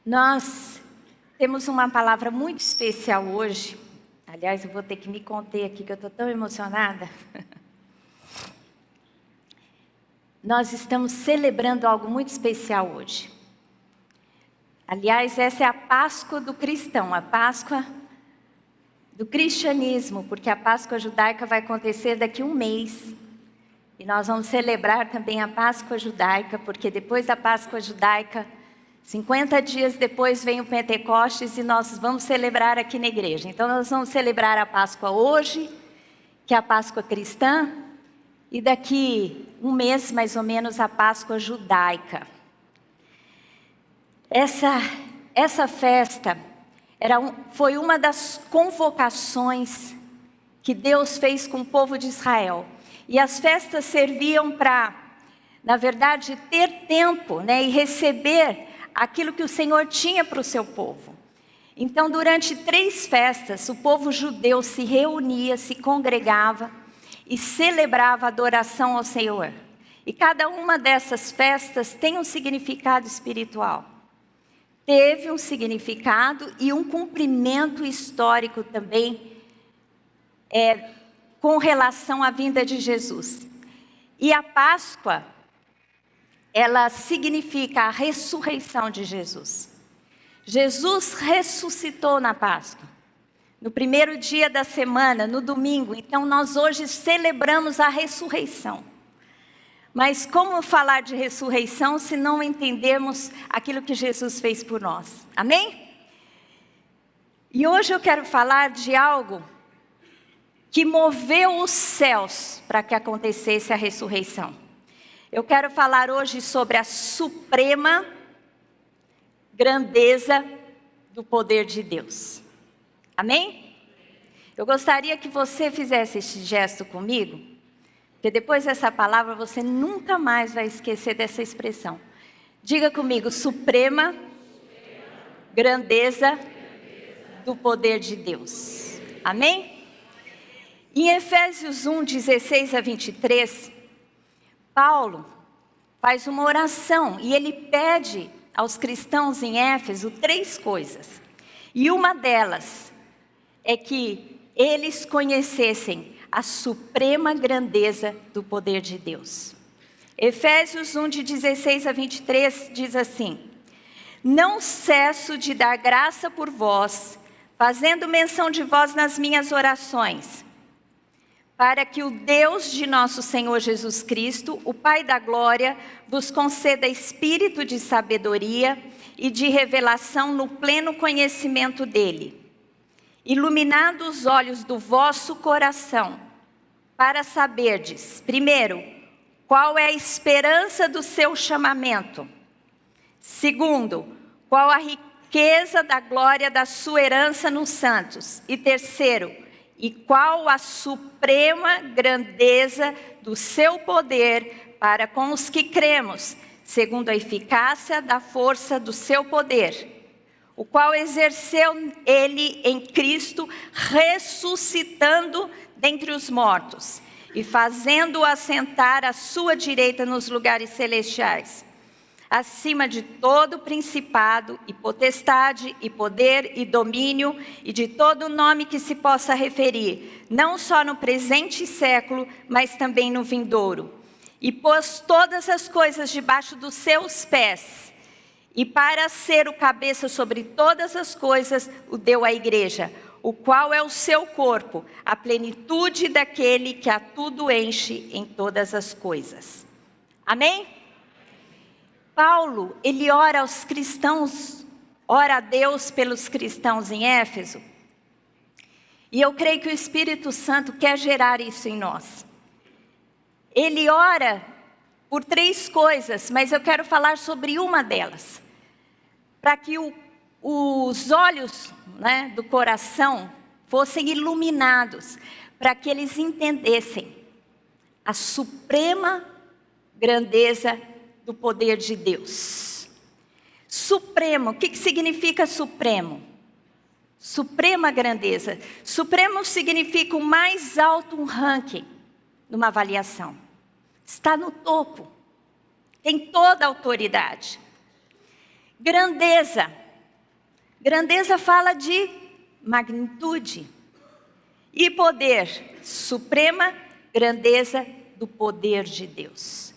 Nós temos uma palavra muito especial hoje. Aliás, eu vou ter que me conter aqui, que eu estou tão emocionada. Nós estamos celebrando algo muito especial hoje. Aliás, essa é a Páscoa do cristão, a Páscoa do cristianismo, porque a Páscoa judaica vai acontecer daqui a um mês. E nós vamos celebrar também a Páscoa judaica, porque depois da Páscoa judaica, 50 dias depois vem o Pentecostes e nós vamos celebrar aqui na igreja. Então nós vamos celebrar a Páscoa hoje, que é a Páscoa cristã, e daqui um mês mais ou menos a Páscoa judaica. Essa festa foi uma das convocações que Deus fez com o povo de Israel. E as festas serviam para, na verdade, ter tempo, e receber aquilo que o Senhor tinha para o seu povo. Então, durante 3 festas, o povo judeu se reunia, se congregava e celebrava a adoração ao Senhor. E cada uma dessas festas tem um significado espiritual. Teve um significado e um cumprimento histórico também, com relação à vinda de Jesus. E a Páscoa, ela significa a ressurreição de Jesus. Jesus ressuscitou na Páscoa, no primeiro dia da semana, no domingo. Então nós hoje celebramos a ressurreição. Mas como falar de ressurreição se não entendermos aquilo que Jesus fez por nós? Amém? E hoje eu quero falar de algo que moveu os céus para que acontecesse a ressurreição. Eu quero falar hoje sobre a suprema grandeza do poder de Deus. Amém? Eu gostaria que você fizesse este gesto comigo, porque depois dessa palavra você nunca mais vai esquecer dessa expressão. Diga comigo: suprema grandeza do poder de Deus. Amém? Em Efésios 1, 16 a 23, Paulo faz uma oração e ele pede aos cristãos em Éfeso 3 coisas. E uma delas é que eles conhecessem a suprema grandeza do poder de Deus. Efésios 1, de 16 a 23 diz assim: não cesso de dar graça por vós, fazendo menção de vós nas minhas orações, para que o Deus de nosso Senhor Jesus Cristo, o Pai da glória, vos conceda espírito de sabedoria e de revelação no pleno conhecimento dele, iluminado os olhos do vosso coração, para saberdes, primeiro, qual é a esperança do seu chamamento; segundo, qual a riqueza da glória da sua herança nos santos; e terceiro, e qual a suprema grandeza do seu poder para com os que cremos, segundo a eficácia da força do seu poder, o qual exerceu ele em Cristo, ressuscitando dentre os mortos e fazendo-o assentar à sua direita nos lugares celestiais, acima de todo principado e potestade e poder e domínio e de todo nome que se possa referir, não só no presente século, mas também no vindouro. E pôs todas as coisas debaixo dos seus pés, e para ser o cabeça sobre todas as coisas, o deu à igreja, o qual é o seu corpo, a plenitude daquele que a tudo enche em todas as coisas. Amém? Paulo, ele ora aos cristãos, ora a Deus pelos cristãos em Éfeso. E eu creio que o Espírito Santo quer gerar isso em nós. Ele ora por 3 coisas, mas eu quero falar sobre uma delas. Para que os olhos, do coração fossem iluminados, para que eles entendessem a suprema grandeza do poder de Deus. Supremo, o que significa supremo? Suprema grandeza. Supremo significa o mais alto ranking numa avaliação. Está no topo, tem toda a autoridade. Grandeza Grandeza fala de magnitude. E poder, suprema grandeza do poder de Deus.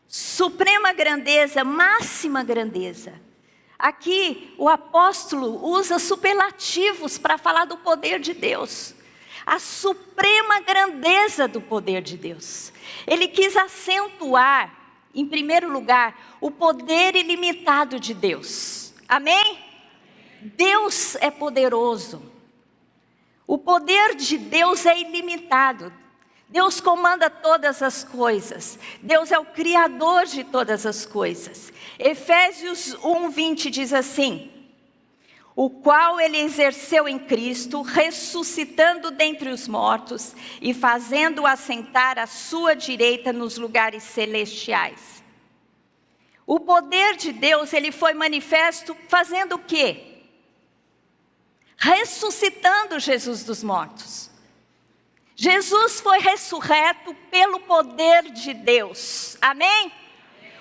Suprema grandeza, máxima grandeza. Aqui o apóstolo usa superlativos para falar do poder de Deus. A suprema grandeza do poder de Deus. Ele quis acentuar, em primeiro lugar, o poder ilimitado de Deus. Amém? Deus é poderoso. O poder de Deus é ilimitado. Deus comanda todas as coisas. Deus é o Criador de todas as coisas. Efésios 1:20 diz assim: o qual ele exerceu em Cristo, ressuscitando dentre os mortos e fazendo-o assentar à sua direita nos lugares celestiais. O poder de Deus, ele foi manifesto fazendo o quê? Ressuscitando Jesus dos mortos. Jesus foi ressurreto pelo poder de Deus. Amém?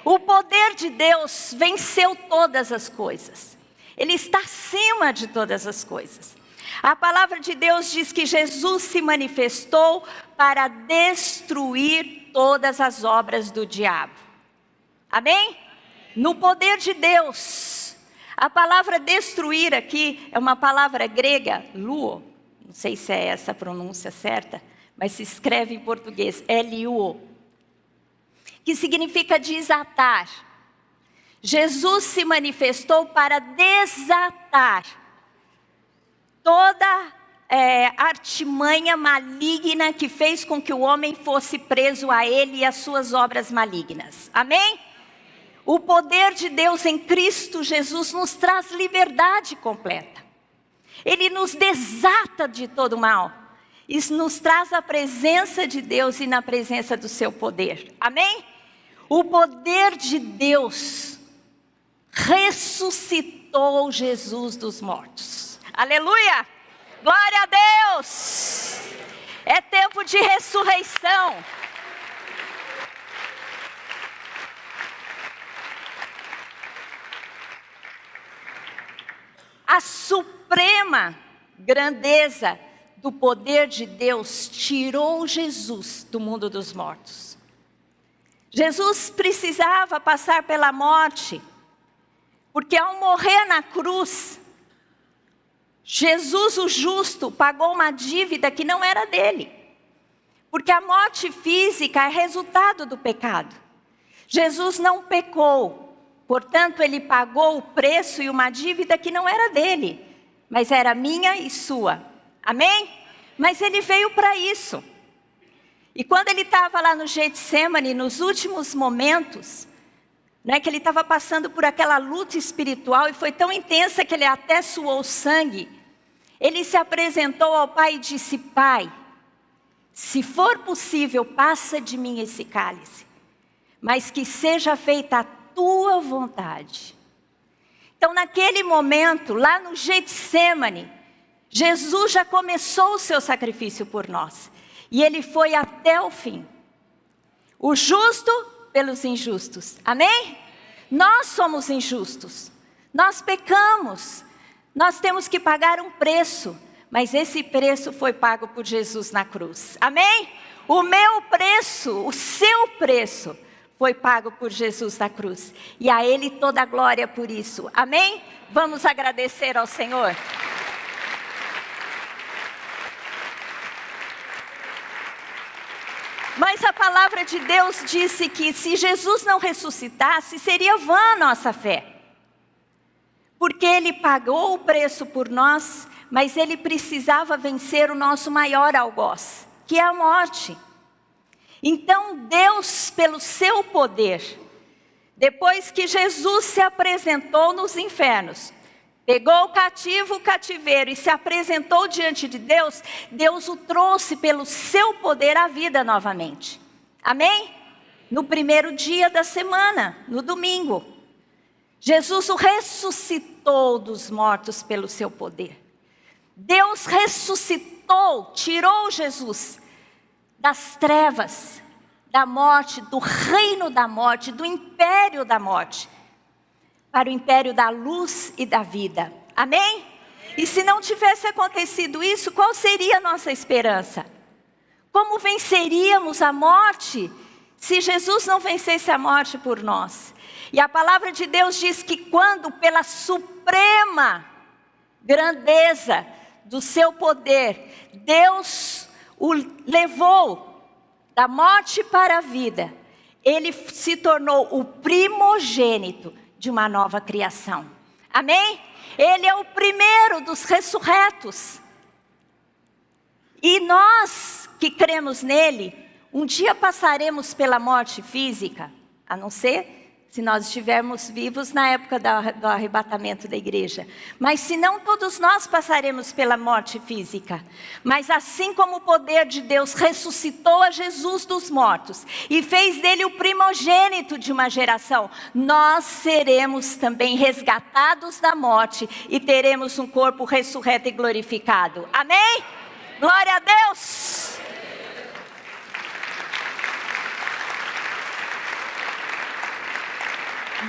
O poder de Deus venceu todas as coisas. Ele está acima de todas as coisas. A palavra de Deus diz que Jesus se manifestou para destruir todas as obras do diabo. Amém? No poder de Deus. A palavra destruir aqui é uma palavra grega, luo. Não sei se é essa a pronúncia certa, mas se escreve em português, L-U-O. Que significa desatar. Jesus se manifestou para desatar toda artimanha maligna que fez com que o homem fosse preso a ele e às suas obras malignas. Amém? O poder de Deus em Cristo Jesus nos traz liberdade completa. Ele nos desata de todo mal. Isso nos traz a presença de Deus e na presença do seu poder. Amém? O poder de Deus ressuscitou Jesus dos mortos. Aleluia! Glória a Deus! É tempo de ressurreição. A suprema grandeza do poder de Deus tirou Jesus do mundo dos mortos. Jesus precisava passar pela morte, porque ao morrer na cruz, Jesus o justo pagou uma dívida que não era dele. Porque a morte física é resultado do pecado. Jesus não pecou, portanto ele pagou o preço e uma dívida que não era dele, mas era minha e sua. Amém? Mas ele veio para isso. E quando ele estava lá no Getsemane, nos últimos momentos, que ele estava passando por aquela luta espiritual e foi tão intensa que ele até suou sangue, ele se apresentou ao Pai e disse: Pai, se for possível, passa de mim esse cálice, mas que seja feita a tua vontade. Então naquele momento, lá no Getsemane, Jesus já começou o seu sacrifício por nós. E ele foi até o fim. O justo pelos injustos. Amém? Nós somos injustos. Nós pecamos. Nós temos que pagar um preço. Mas esse preço foi pago por Jesus na cruz. Amém? O meu preço, o seu preço, foi pago por Jesus na cruz. E a Ele toda a glória por isso. Amém? Vamos agradecer ao Senhor. Mas a palavra de Deus disse que se Jesus não ressuscitasse, seria vã a nossa fé. Porque Ele pagou o preço por nós, mas Ele precisava vencer o nosso maior algoz, que é a morte. Então Deus, pelo seu poder, depois que Jesus se apresentou nos infernos, pegou o cativo, o cativeiro e se apresentou diante de Deus, Deus o trouxe pelo seu poder à vida novamente. Amém? No primeiro dia da semana, no domingo. Jesus o ressuscitou dos mortos pelo seu poder. Deus ressuscitou, tirou Jesus das trevas, da morte, do reino da morte, do império da morte, para o império da luz e da vida. Amém? E se não tivesse acontecido isso, qual seria a nossa esperança? Como venceríamos a morte se Jesus não vencesse a morte por nós? E a palavra de Deus diz que quando pela suprema grandeza do seu poder, Deus o levou da morte para a vida, ele se tornou o primogênito de uma nova criação. Amém? Ele é o primeiro dos ressurretos. E nós que cremos nele, um dia passaremos pela morte física, a não ser se nós estivermos vivos na época do arrebatamento da igreja. Mas se não, todos nós passaremos pela morte física. Mas assim como o poder de Deus ressuscitou a Jesus dos mortos e fez dele o primogênito de uma geração, nós seremos também resgatados da morte e teremos um corpo ressurreto e glorificado. Amém? Glória a Deus!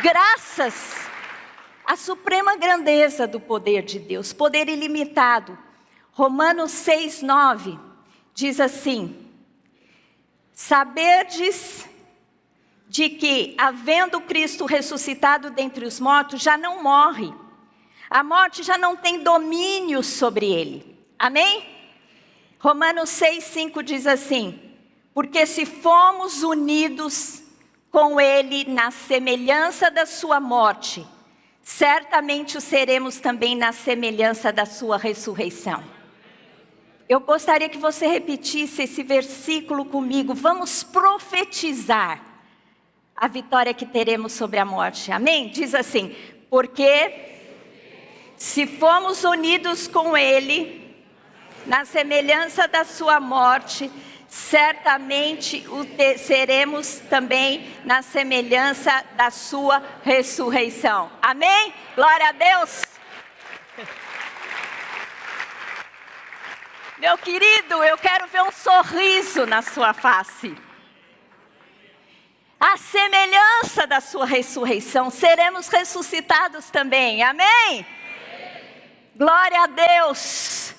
Graças à suprema grandeza do poder de Deus, poder ilimitado. Romanos 6:9 diz assim: saberdes de que, havendo Cristo ressuscitado dentre os mortos, já não morre. A morte já não tem domínio sobre ele. Amém? Romanos 6:5 diz assim: porque se fomos unidos com ele na semelhança da sua morte, certamente o seremos também na semelhança da sua ressurreição. Eu gostaria que você repetisse esse versículo comigo. Vamos profetizar a vitória que teremos sobre a morte. Amém? Diz assim: porque se fomos unidos com ele na semelhança da sua morte, certamente seremos também na semelhança da sua ressurreição. Amém? Glória a Deus! Meu querido, eu quero ver um sorriso na sua face. A semelhança da sua ressurreição, seremos ressuscitados também. Amém? Glória a Deus!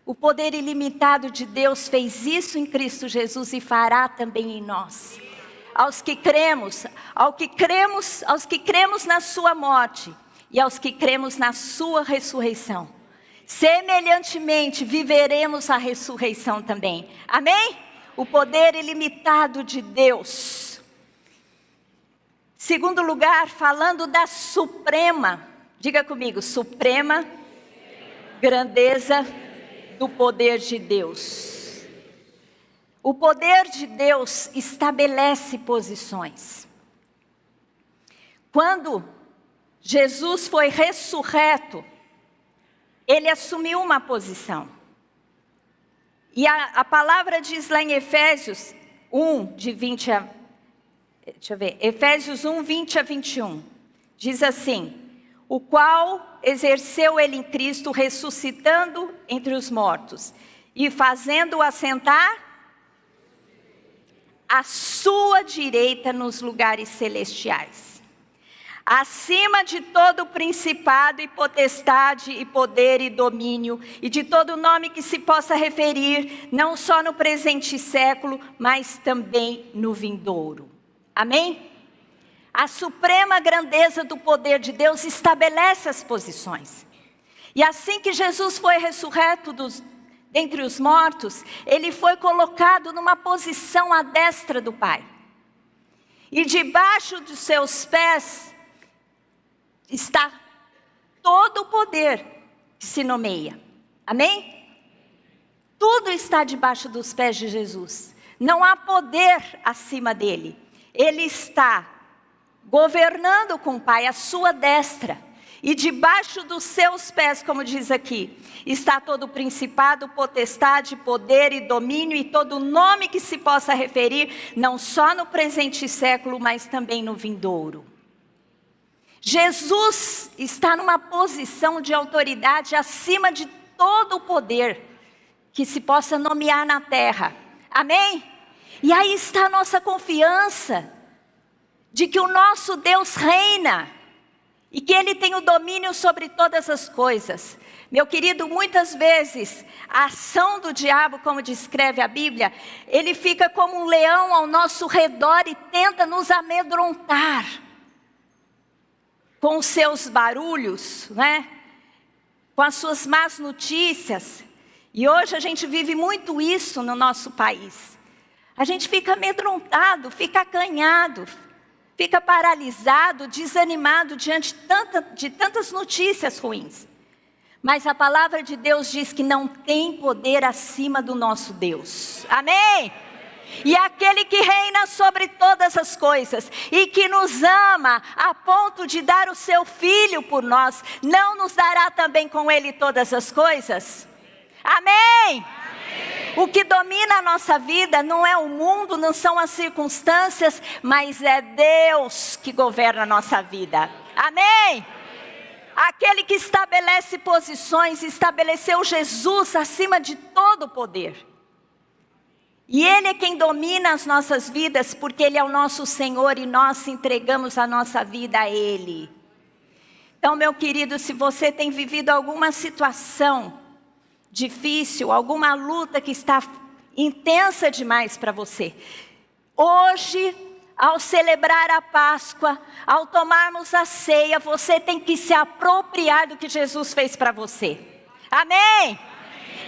O poder ilimitado de Deus fez isso em Cristo Jesus e fará também em nós. Aos que cremos na sua morte e aos que cremos na sua ressurreição, semelhantemente viveremos a ressurreição também. Amém? O poder ilimitado de Deus. Segundo lugar, falando da suprema, diga comigo, suprema grandeza do poder de Deus. O poder de Deus estabelece posições. Quando Jesus foi ressurreto, ele assumiu uma posição. E a palavra diz lá em Efésios 1, Efésios 1, 20 a 21. Diz assim: o qual exerceu ele em Cristo, ressuscitando entre os mortos e fazendo-o assentar à sua direita nos lugares celestiais, acima de todo principado e potestade e poder e domínio, e de todo nome que se possa referir, não só no presente século, mas também no vindouro. Amém? A suprema grandeza do poder de Deus estabelece as posições. E assim que Jesus foi ressurreto dentre os mortos, ele foi colocado numa posição à destra do Pai. E debaixo dos seus pés está todo o poder que se nomeia. Amém? Tudo está debaixo dos pés de Jesus. Não há poder acima dele. Ele está governando com o Pai à sua destra. E debaixo dos seus pés, como diz aqui, está todo principado, potestade, poder e domínio, e todo nome que se possa referir, não só no presente século, mas também no vindouro. Jesus está numa posição de autoridade acima de todo o poder que se possa nomear na terra. Amém? E aí está a nossa confiança de que o nosso Deus reina. e que Ele tem o domínio sobre todas as coisas. Meu querido, muitas vezes a ação do diabo, como descreve a Bíblia, ele fica como um leão ao nosso redor e tenta nos amedrontar com os seus barulhos, né? Com as suas más notícias. E hoje a gente vive muito isso no nosso país. A gente fica amedrontado, fica acanhado, fica paralisado, desanimado diante de tantas notícias ruins. Mas a palavra de Deus diz que não tem poder acima do nosso Deus. Amém? E aquele que reina sobre todas as coisas e que nos ama a ponto de dar o seu Filho por nós, não nos dará também com Ele todas as coisas? Amém? O que domina a nossa vida não é o mundo, não são as circunstâncias, mas é Deus que governa a nossa vida. Amém? Aquele que estabelece posições, estabeleceu Jesus acima de todo poder. E Ele é quem domina as nossas vidas, porque Ele é o nosso Senhor e nós entregamos a nossa vida a Ele. Então, meu querido, se você tem vivido alguma situação difícil, alguma luta que está intensa demais para você, hoje, ao celebrar a Páscoa, ao tomarmos a ceia, você tem que se apropriar do que Jesus fez para você. Amém?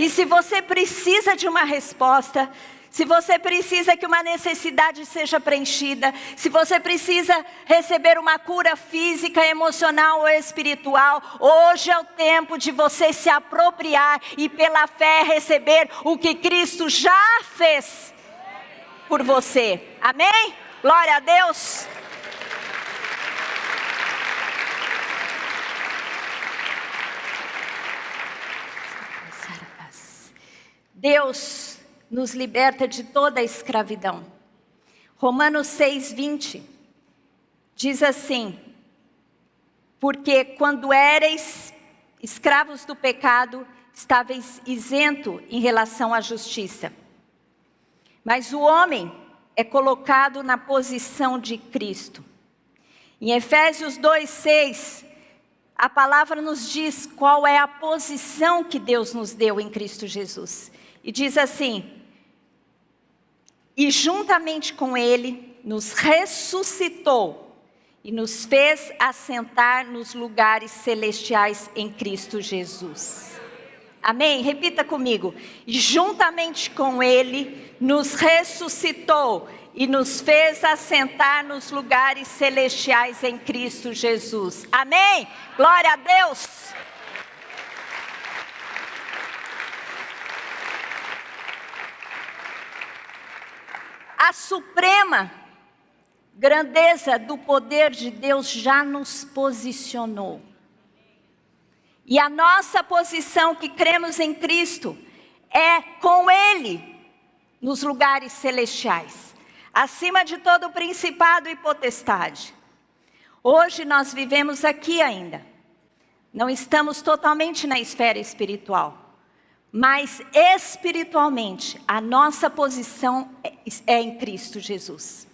E se você precisa de uma resposta, se você precisa que uma necessidade seja preenchida, se você precisa receber uma cura física, emocional ou espiritual, hoje é o tempo de você se apropriar e pela fé receber o que Cristo já fez por você. Amém? Glória a Deus. Deus nos liberta de toda a escravidão. Romanos 6:20 diz assim: porque quando éreis escravos do pecado, estáveis isento em relação à justiça. Mas o homem é colocado na posição de Cristo. Em Efésios 2:6, a palavra nos diz qual é a posição que Deus nos deu em Cristo Jesus. E diz assim: e juntamente com Ele nos ressuscitou e nos fez assentar nos lugares celestiais em Cristo Jesus. Amém? Repita comigo. E juntamente com Ele nos ressuscitou e nos fez assentar nos lugares celestiais em Cristo Jesus. Amém? Glória a Deus. A suprema grandeza do poder de Deus já nos posicionou. E a nossa posição que cremos em Cristo é com Ele nos lugares celestiais, acima de todo principado e potestade. Hoje nós vivemos aqui ainda. Não estamos totalmente na esfera espiritual. Mas espiritualmente, a nossa posição é em Cristo Jesus.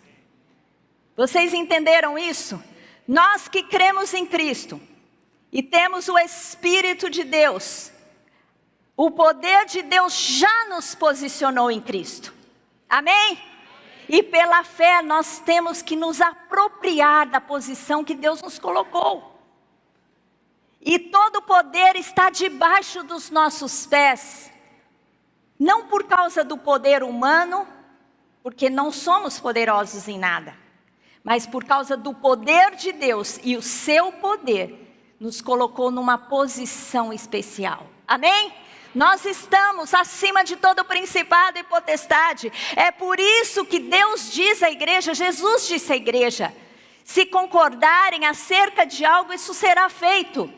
Vocês entenderam isso? Nós que cremos em Cristo e temos o Espírito de Deus, o poder de Deus já nos posicionou em Cristo. Amém? E pela fé nós temos que nos apropriar da posição que Deus nos colocou. E todo o poder está debaixo dos nossos pés. Não por causa do poder humano, porque não somos poderosos em nada. Mas por causa do poder de Deus e o seu poder nos colocou numa posição especial. Amém? Nós estamos acima de todo principado e potestade. É por isso que Deus diz à igreja, Jesus disse à igreja: se concordarem acerca de algo, isso será feito.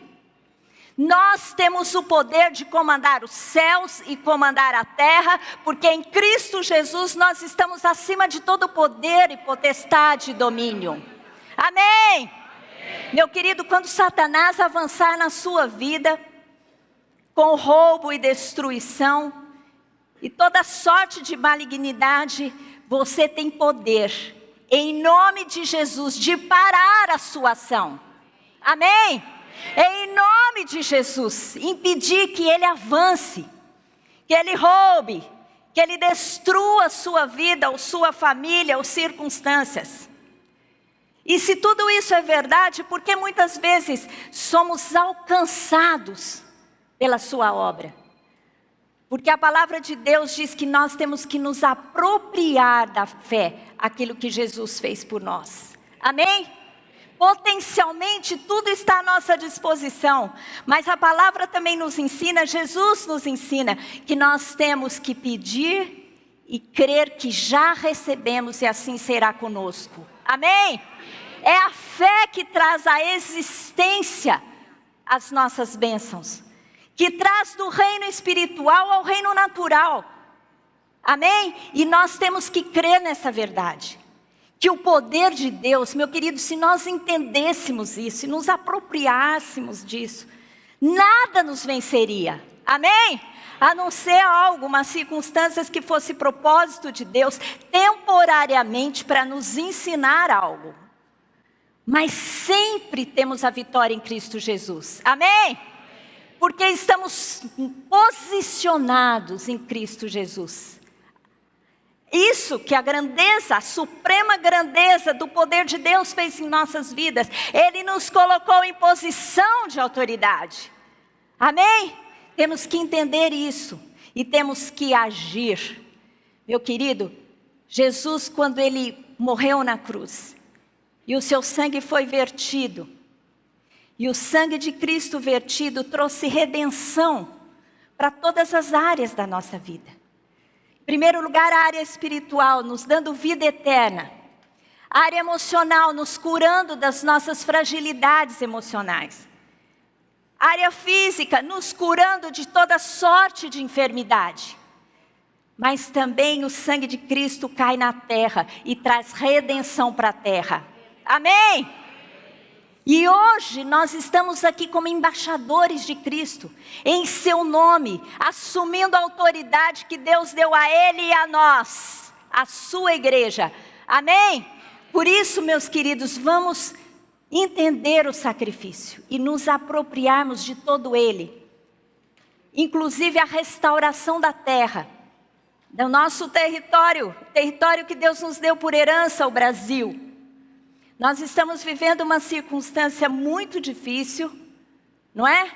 Nós temos o poder de comandar os céus e comandar a terra, porque em Cristo Jesus nós estamos acima de todo poder e potestade e domínio. Amém? Meu querido, quando Satanás avançar na sua vida, com roubo e destruição, e toda sorte de malignidade, você tem poder, em nome de Jesus, de parar a sua ação. Amém? Em nome de Jesus, impedir que ele avance, que ele roube, que ele destrua a sua vida, ou sua família, ou circunstâncias. E se tudo isso é verdade, por que muitas vezes somos alcançados pela sua obra? Porque a palavra de Deus diz que nós temos que nos apropriar da fé, aquilo que Jesus fez por nós. Amém? Potencialmente tudo está à nossa disposição, mas a palavra também nos ensina, Jesus nos ensina, que nós temos que pedir e crer que já recebemos e assim será conosco. Amém? É a fé que traz à existência as nossas bênçãos, que traz do reino espiritual ao reino natural. Amém? E nós temos que crer nessa verdade. Que o poder de Deus, meu querido, se nós entendêssemos isso e nos apropriássemos disso, nada nos venceria. Amém? A não ser algumas circunstâncias que fosse propósito de Deus, temporariamente para nos ensinar algo. Mas sempre temos a vitória em Cristo Jesus. Amém? Porque estamos posicionados em Cristo Jesus. Isso que a grandeza, a suprema grandeza do poder de Deus fez em nossas vidas. Ele nos colocou em posição de autoridade. Amém? Temos que entender isso e temos que agir. Meu querido, Jesus, quando ele morreu na cruz e o seu sangue foi vertido, e o sangue de Cristo vertido trouxe redenção para todas as áreas da nossa vida. Em primeiro lugar, a área espiritual, nos dando vida eterna. A área emocional, nos curando das nossas fragilidades emocionais. A área física, nos curando de toda sorte de enfermidade. Mas também o sangue de Cristo cai na terra e traz redenção para a terra. Amém? E hoje nós estamos aqui como embaixadores de Cristo, em seu nome, assumindo a autoridade que Deus deu a Ele e a nós, a sua igreja. Amém? Por isso, meus queridos, vamos entender o sacrifício e nos apropriarmos de todo ele. Inclusive a restauração da terra, do nosso território, território que Deus nos deu por herança, o Brasil. Nós estamos vivendo uma circunstância muito difícil, não é?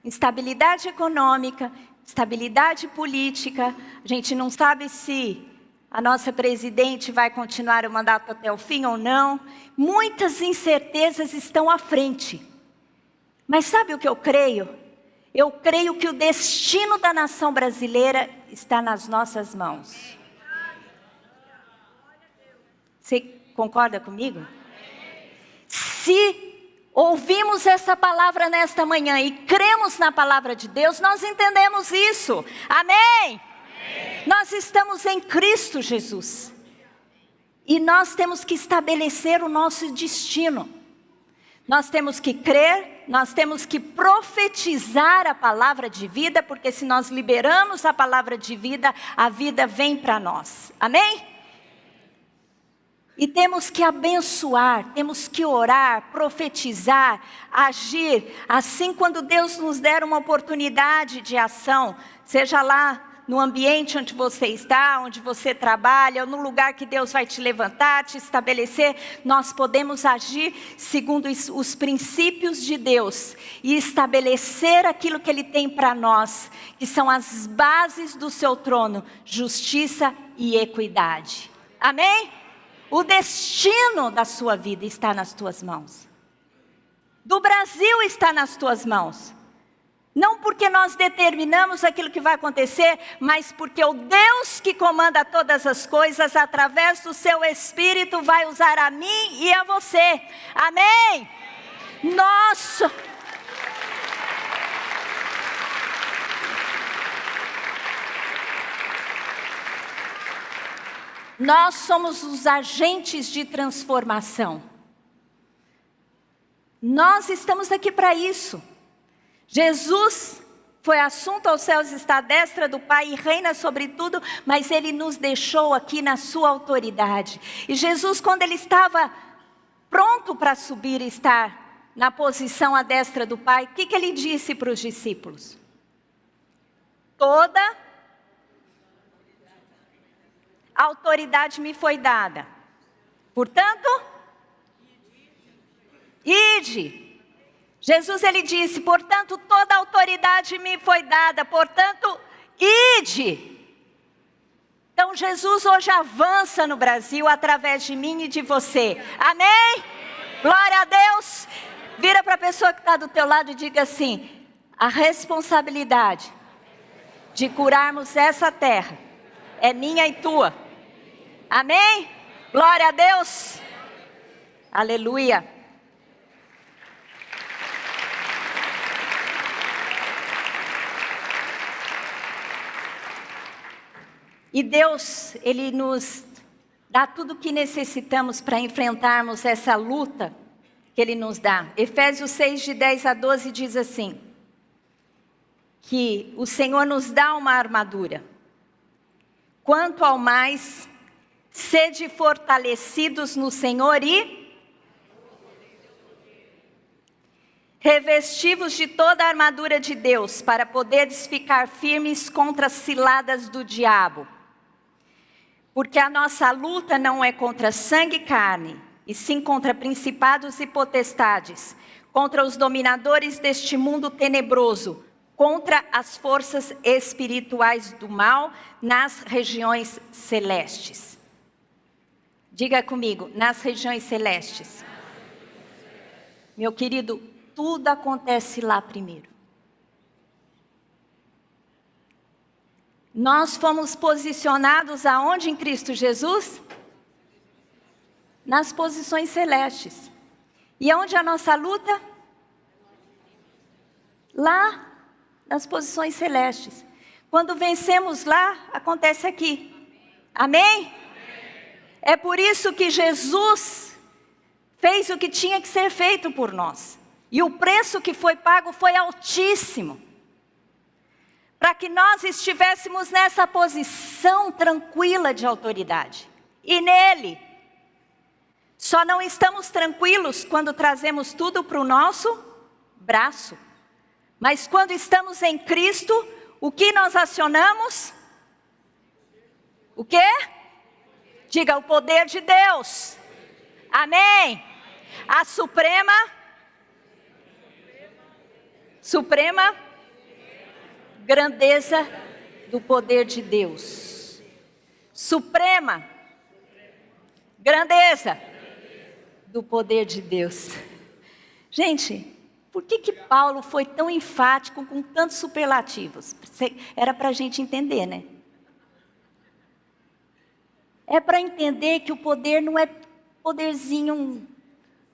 Instabilidade econômica, instabilidade política. A gente não sabe se a nossa presidente vai continuar o mandato até o fim ou não. Muitas incertezas estão à frente. Mas sabe o que eu creio? Eu creio que o destino da nação brasileira está nas nossas mãos. Você concorda comigo? Se ouvimos essa palavra nesta manhã e cremos na palavra de Deus, nós entendemos isso. Amém? Nós estamos em Cristo Jesus. E nós temos que estabelecer o nosso destino. Nós temos que crer, nós temos que profetizar a palavra de vida, porque se nós liberamos a palavra de vida, a vida vem para nós. Amém? E temos que abençoar, temos que orar, profetizar, agir. Assim, quando Deus nos der uma oportunidade de ação, seja lá no ambiente onde você está, onde você trabalha, ou no lugar que Deus vai te levantar, te estabelecer, nós podemos agir segundo os princípios de Deus e estabelecer aquilo que Ele tem para nós, que são as bases do seu trono, justiça e equidade. Amém? O destino da sua vida está nas tuas mãos. Do Brasil está nas tuas mãos. Não porque nós determinamos aquilo que vai acontecer, mas porque o Deus que comanda todas as coisas, através do seu Espírito, vai usar a mim e a você. Amém? Nós somos os agentes de transformação. Nós estamos aqui para isso. Jesus foi assunto aos céus, está à destra do Pai e reina sobre tudo, mas Ele nos deixou aqui na sua autoridade. E Jesus, quando Ele estava pronto para subir e estar na posição à destra do Pai, o que ele disse para os discípulos? Toda autoridade me foi dada. Portanto, ide. Jesus, ele disse, portanto, toda autoridade me foi dada. Portanto, ide. Então, Jesus hoje avança no Brasil através de mim e de você. Amém? Glória a Deus. Vira para a pessoa que está do teu lado e diga assim, a responsabilidade de curarmos essa terra é minha e tua. Amém? Glória a Deus. Aleluia. E Deus, Ele nos dá tudo o que necessitamos para enfrentarmos essa luta que Ele nos dá. Efésios 6, de 10 a 12 diz assim, que o Senhor nos dá uma armadura. Quanto ao mais, sede fortalecidos no Senhor e revestivos de toda a armadura de Deus, para poderes ficar firmes contra as ciladas do diabo. Porque a nossa luta não é contra sangue e carne, e sim contra principados e potestades, contra os dominadores deste mundo tenebroso, contra as forças espirituais do mal nas regiões celestes. Diga comigo, nas regiões celestes. Meu querido, tudo acontece lá primeiro. Nós fomos posicionados aonde em Cristo Jesus? Nas posições celestes. E aonde a nossa luta? Lá, nas posições celestes. Quando vencemos lá, acontece aqui. Amém? É por isso que Jesus fez o que tinha que ser feito por nós. E o preço que foi pago foi altíssimo. Para que nós estivéssemos nessa posição tranquila de autoridade. E nele, só não estamos tranquilos quando trazemos tudo para o nosso braço. Mas quando estamos em Cristo, o que nós acionamos? O quê? Diga, o poder de Deus. Amém? A suprema grandeza do poder de Deus. Suprema grandeza do poder de Deus. Gente, por que Paulo foi tão enfático com tantos superlativos? Era para a gente entender, né? É para entender que o poder não é poderzinho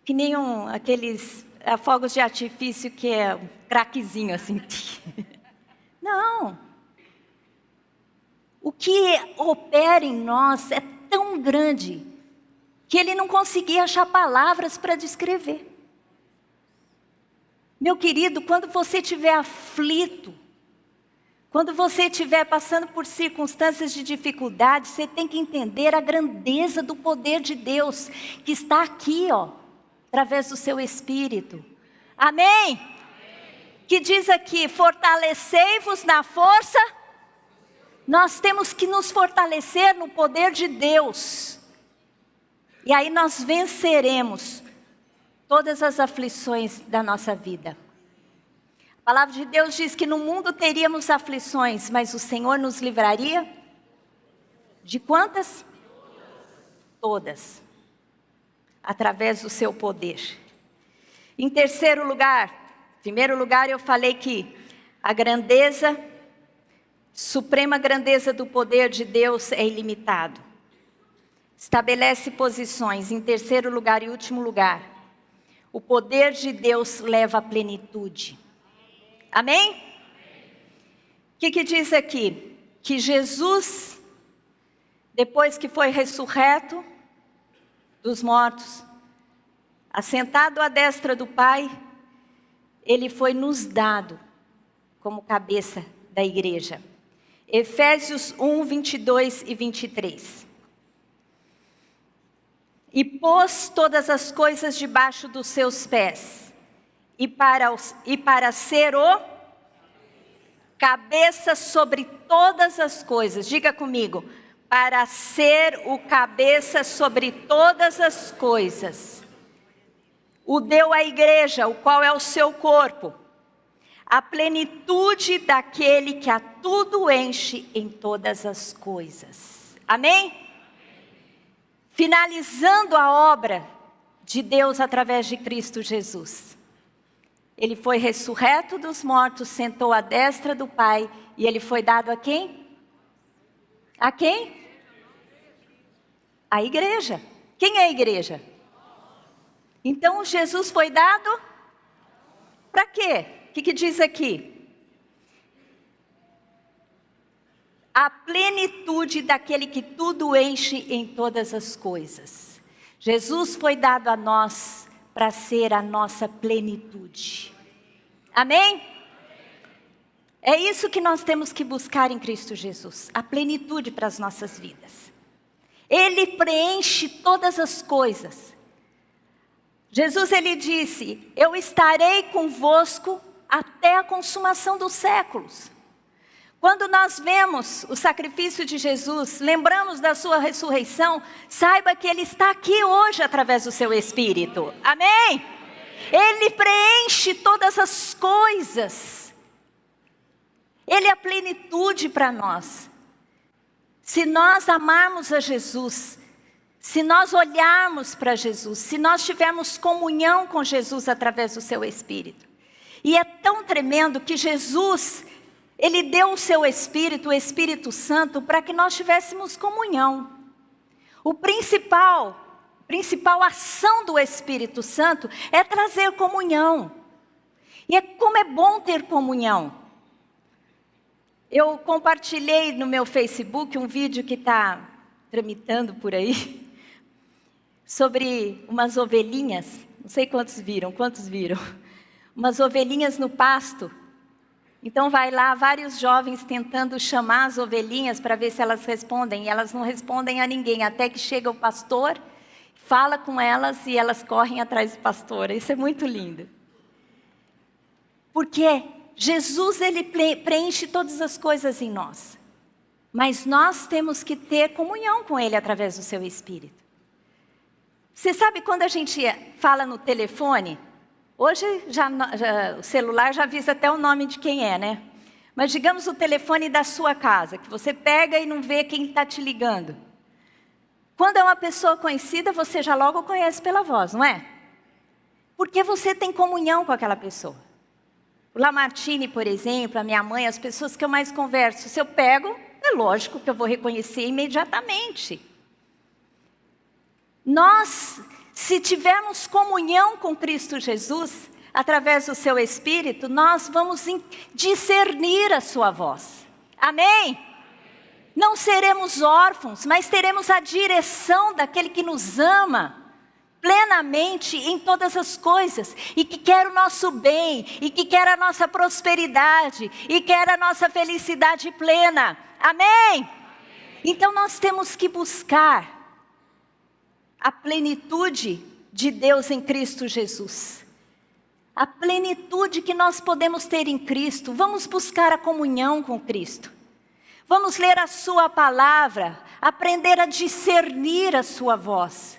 que nem aqueles fogos de artifício que é um craquezinho assim. Não. O que opera em nós é tão grande que ele não conseguia achar palavras para descrever. Meu querido, quando você estiver aflito, quando você estiver passando por circunstâncias de dificuldade, você tem que entender a grandeza do poder de Deus, que está aqui, através do seu Espírito. Amém? Que diz aqui, fortalecei-vos na força. Nós temos que nos fortalecer no poder de Deus. E aí nós venceremos todas as aflições da nossa vida. A palavra de Deus diz que no mundo teríamos aflições, mas o Senhor nos livraria de quantas? Todas. Através do seu poder. Em terceiro lugar, primeiro lugar eu falei que a grandeza, suprema grandeza do poder de Deus é ilimitado. Estabelece posições. Em terceiro lugar e último lugar, o poder de Deus leva à plenitude. Amém? O que diz aqui? Que Jesus, depois que foi ressurreto dos mortos, assentado à destra do Pai, Ele foi nos dado como cabeça da igreja. Efésios 1, 22 e 23. E pôs todas as coisas debaixo dos seus pés, e para ser o cabeça sobre todas as coisas. Diga comigo, para ser o cabeça sobre todas as coisas. O deu à igreja, o qual é o seu corpo, a plenitude daquele que a tudo enche em todas as coisas. Amém? Finalizando a obra de Deus através de Cristo Jesus. Ele foi ressurreto dos mortos, sentou à destra do Pai, e ele foi dado a quem? A quem? A igreja. Quem é a igreja? Então Jesus foi dado para quê? O que diz aqui? A plenitude daquele que tudo enche em todas as coisas. Jesus foi dado a nós para ser a nossa plenitude. Amém? É isso que nós temos que buscar em Cristo Jesus, a plenitude para as nossas vidas. Ele preenche todas as coisas. Jesus, ele disse, eu estarei convosco até a consumação dos séculos. Quando nós vemos o sacrifício de Jesus, lembramos da sua ressurreição, saiba que ele está aqui hoje através do seu Espírito. Amém? Ele preenche todas as coisas. Ele é a plenitude para nós. Se nós amarmos a Jesus, se nós olharmos para Jesus, se nós tivermos comunhão com Jesus através do seu Espírito. E é tão tremendo que Jesus, ele deu o seu Espírito, o Espírito Santo, para que nós tivéssemos comunhão. A principal ação do Espírito Santo é trazer comunhão. E como é bom ter comunhão. Eu compartilhei no meu Facebook um vídeo que está tramitando por aí, sobre umas ovelhinhas, não sei quantos viram? Umas ovelhinhas no pasto. Então vai lá vários jovens tentando chamar as ovelhinhas para ver se elas respondem, e elas não respondem a ninguém, até que chega o pastor, fala com elas e elas correm atrás do pastor. Isso é muito lindo. Porque Jesus, ele preenche todas as coisas em nós. Mas nós temos que ter comunhão com ele através do seu Espírito. Você sabe quando a gente fala no telefone, hoje o celular já avisa até o nome de quem é, né? Mas digamos o telefone da sua casa, que você pega e não vê quem está te ligando. Quando é uma pessoa conhecida, você já logo conhece pela voz, não é? Porque você tem comunhão com aquela pessoa. O Lamartine, por exemplo, a minha mãe, as pessoas que eu mais converso, se eu pego, é lógico que eu vou reconhecer imediatamente. Nós, se tivermos comunhão com Cristo Jesus, através do seu Espírito, nós vamos discernir a sua voz. Amém? Não seremos órfãos, mas teremos a direção daquele que nos ama plenamente em todas as coisas, e que quer o nosso bem, e que quer a nossa prosperidade, e quer a nossa felicidade plena. Amém? Então nós temos que buscar a plenitude de Deus em Cristo Jesus. A plenitude que nós podemos ter em Cristo. Vamos buscar a comunhão com Cristo. Vamos ler a sua palavra, aprender a discernir a sua voz.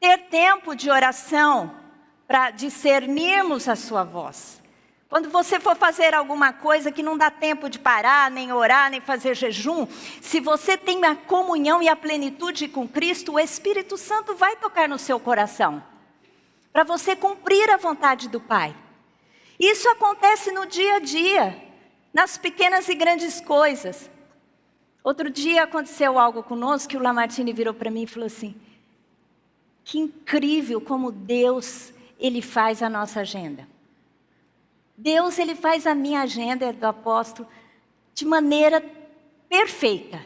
Ter tempo de oração para discernirmos a sua voz. Quando você for fazer alguma coisa que não dá tempo de parar, nem orar, nem fazer jejum, se você tem a comunhão e a plenitude com Cristo, o Espírito Santo vai tocar no seu coração, para você cumprir a vontade do Pai. Isso acontece no dia a dia, nas pequenas e grandes coisas. Outro dia aconteceu algo conosco, que o Lamartine virou para mim e falou assim: que incrível como Deus, ele faz a nossa agenda. Deus, ele faz a minha agenda do apóstolo de maneira perfeita.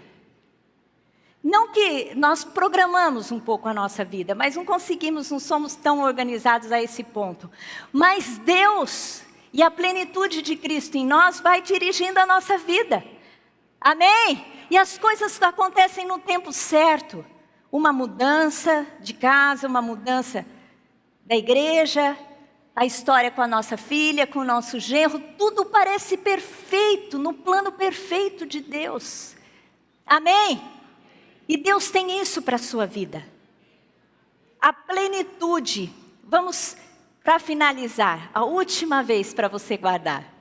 Não que nós programamos um pouco a nossa vida, mas não somos tão organizados a esse ponto. Mas Deus e a plenitude de Cristo em nós vai dirigindo a nossa vida. Amém? E as coisas acontecem no tempo certo. Uma mudança de casa, uma mudança da igreja, a história com a nossa filha, com o nosso genro, tudo parece perfeito, no plano perfeito de Deus. Amém? E Deus tem isso para a sua vida. A plenitude. Vamos, para finalizar, a última vez para você guardar.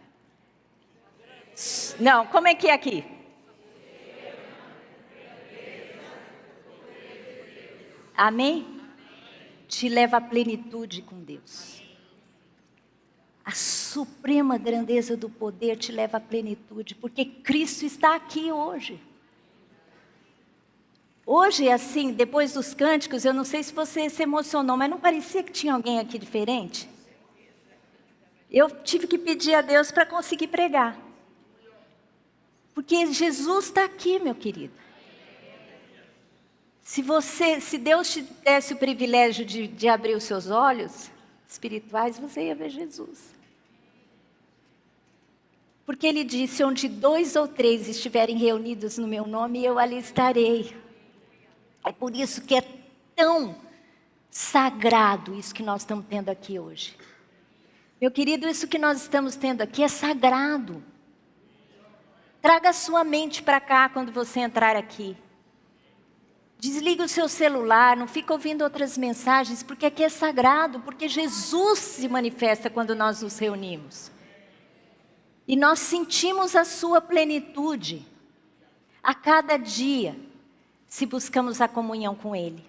Não, como é que é aqui? Amém? Te leva à plenitude com Deus. A suprema grandeza do poder te leva à plenitude, porque Cristo está aqui hoje. Hoje, assim, depois dos cânticos, eu não sei se você se emocionou, mas não parecia que tinha alguém aqui diferente? Eu tive que pedir a Deus para conseguir pregar. Porque Jesus está aqui, meu querido. Se Deus te desse o privilégio de abrir os seus olhos espirituais, você ia ver Jesus. Porque Ele disse, onde 2 ou 3 estiverem reunidos no meu nome, eu ali estarei. É por isso que é tão sagrado isso que nós estamos tendo aqui hoje. Meu querido, isso que nós estamos tendo aqui é sagrado. Traga a sua mente para cá quando você entrar aqui. Desliga o seu celular, não fica ouvindo outras mensagens, porque aqui é sagrado, porque Jesus se manifesta quando nós nos reunimos. E nós sentimos a sua plenitude a cada dia, se buscamos a comunhão com Ele.